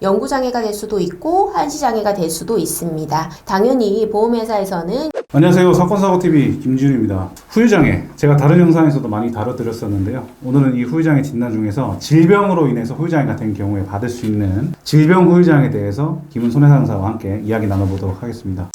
영구장애가 될 수도 있고 한시장애가 될 수도 있습니다. 당연히 보험회사에서는 안녕하세요. 사건사고TV 김준입니다. 후유장애, 제가 다른 영상에서도 많이 다뤄드렸었는데요. 오늘은 이 후유장애 진단 중에서 질병으로 인해서 후유장애가 된 경우에 받을 수 있는 질병 후유장애에 대해서 김은 손해상사와 함께 이야기 나눠보도록 하겠습니다.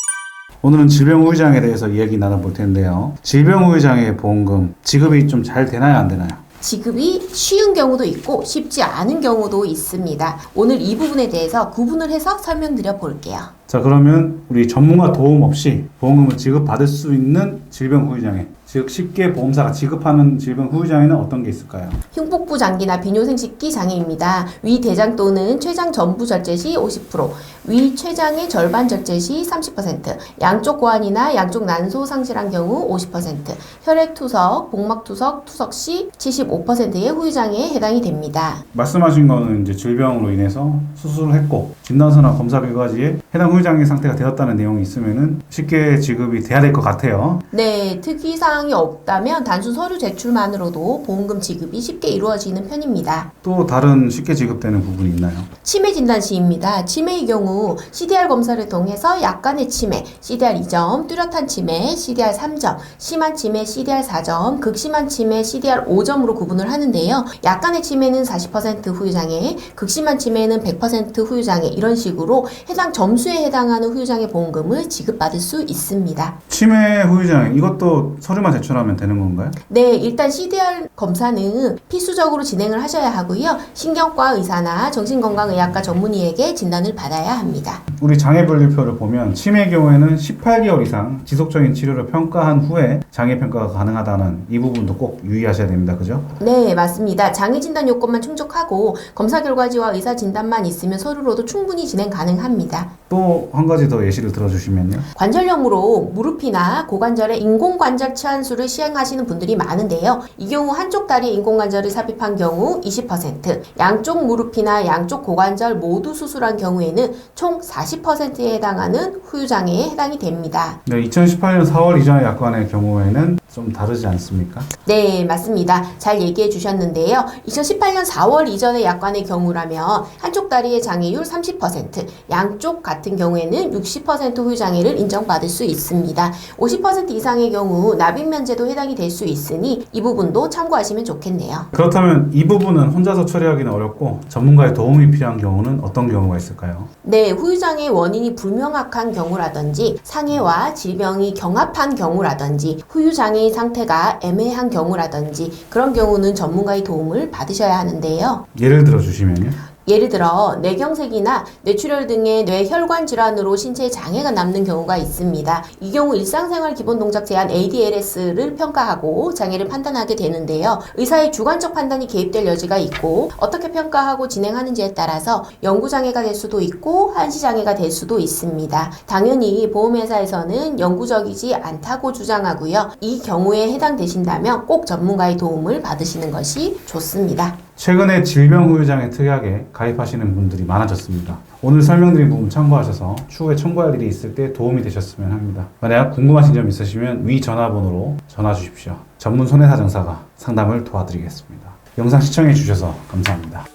오늘은 질병 후유장애에 대해서 이야기 나눠볼 텐데요. 질병 후유장애 보험금 지급이 좀 잘 되나요, 안 되나요? 지급이 쉬운 경우도 있고 쉽지 않은 경우도 있습니다. 오늘 이 부분에 대해서 구분을 해서 설명드려 볼게요. 자, 그러면 우리 전문가 도움 없이 보험금을 지급받을 수 있는 질병 후유장애, 즉 쉽게 보험사가 지급하는 질병 후유장애는 어떤 게 있을까요? 흉폭부 장기나 비뇨생식기 장애입니다. 위 대장 또는 췌장 전부 절제 시 50%, 위 췌장의 절반 절제 시 30%, 양쪽 고환이나 양쪽 난소 상실한 경우 50%, 혈액 투석, 복막 투석, 투석 시 75%의 후유장애에 해당이 됩니다. 말씀하신 거는 이제 질병으로 인해서 수술을 했고 진단서나 검사 결과지에 해당 후유장애 상태가 되었다는 내용이 있으면은 쉽게 지급이 돼야 될 것 같아요. 네, 특이사항이 없다면 단순 서류 제출만으로도 보험금 지급이 쉽게 이루어지는 편입니다. 또 다른 쉽게 지급되는 부분이 있나요? 치매 진단 시입니다. 치매의 경우 CDR 검사를 통해서 약간의 치매, CDR 2점, 뚜렷한 치매, CDR 3점, 심한 치매, CDR 4점, 극심한 치매, CDR 5점으로 구분을 하는데요. 약간의 치매는 40% 후유장애, 극심한 치매는 100% 후유장애, 이런 식으로 해당 점수에 해당하는 후유장애 보험금을 지급받을 수 있습니다. 치매 후유장애, 이것도 서류만 제출하면 되는 건가요? 네, 일단 CDR 검사는 필수적으로 진행을 하셔야 하고요. 신경과 의사나 정신건강의학과 전문의에게 진단을 받아야 합니다. 우리 장애분류표를 보면 치매의 경우에는 18개월 이상 지속적인 치료를 평가한 후에 장애평가가 가능하다는 이 부분도 꼭 유의하셔야 됩니다. 그죠? 네, 맞습니다. 장애진단 요건만 충족하고 검사 결과지와 의사 진단만 있으면 서류로도 충분히 진행 가능합니다. 또 한 가지 더 예시를 들어주시면요. 관절염으로 무릎이나 고관절에 인공관절 치환술을 시행하시는 분들이 많은데요. 이 경우 한쪽 다리에 인공관절을 삽입한 경우 20%, 양쪽 무릎이나 양쪽 고관절 모두 수술한 경우에는 총 40%에 해당하는 후유장애에 해당이 됩니다. 네, 2018년 4월 이전의 약관의 경우에는 좀 다르지 않습니까? 네, 맞습니다. 잘 얘기해 주셨는데요. 2018년 4월 이전의 약관의 경우라면 한쪽 다리의 장애율 30%, 양쪽 같은 경우에는 60% 후유장애를 인정받을 수 있습니다. 50% 이상의 경우 납입면제도 해당이 될 수 있으니 이 부분도 참고하시면 좋겠네요. 그렇다면 이 부분은 혼자서 처리하기는 어렵고 전문가의 도움이 필요한 경우는 어떤 경우가 있을까요? 네, 후유장애 원인이 불명확한 경우라든지 상해와 질병이 경합한 경우라든지 후유장애의 상태가 애매한 경우라든지 그런 경우는 전문가의 도움을 받으셔야 하는데요. 예를 들어 주시면요. 예를 들어 뇌경색이나 뇌출혈 등의 뇌혈관 질환으로 신체에 장애가 남는 경우가 있습니다. 이 경우 일상생활 기본 동작 제한 ADLS를 평가하고 장애를 판단하게 되는데요. 의사의 주관적 판단이 개입될 여지가 있고 어떻게 평가하고 진행하는지에 따라서 영구장애가 될 수도 있고 한시장애가 될 수도 있습니다. 당연히 보험회사에서는 영구적이지 않다고 주장하고요. 이 경우에 해당되신다면 꼭 전문가의 도움을 받으시는 것이 좋습니다. 최근에 질병 후유장애 특약에 가입하시는 분들이 많아졌습니다. 오늘 설명드린 부분 참고하셔서 추후에 청구할 일이 있을 때 도움이 되셨으면 합니다. 만약 궁금하신 점 있으시면 위 전화번호로 전화 주십시오. 전문 손해사정사가 상담을 도와드리겠습니다. 영상 시청해 주셔서 감사합니다.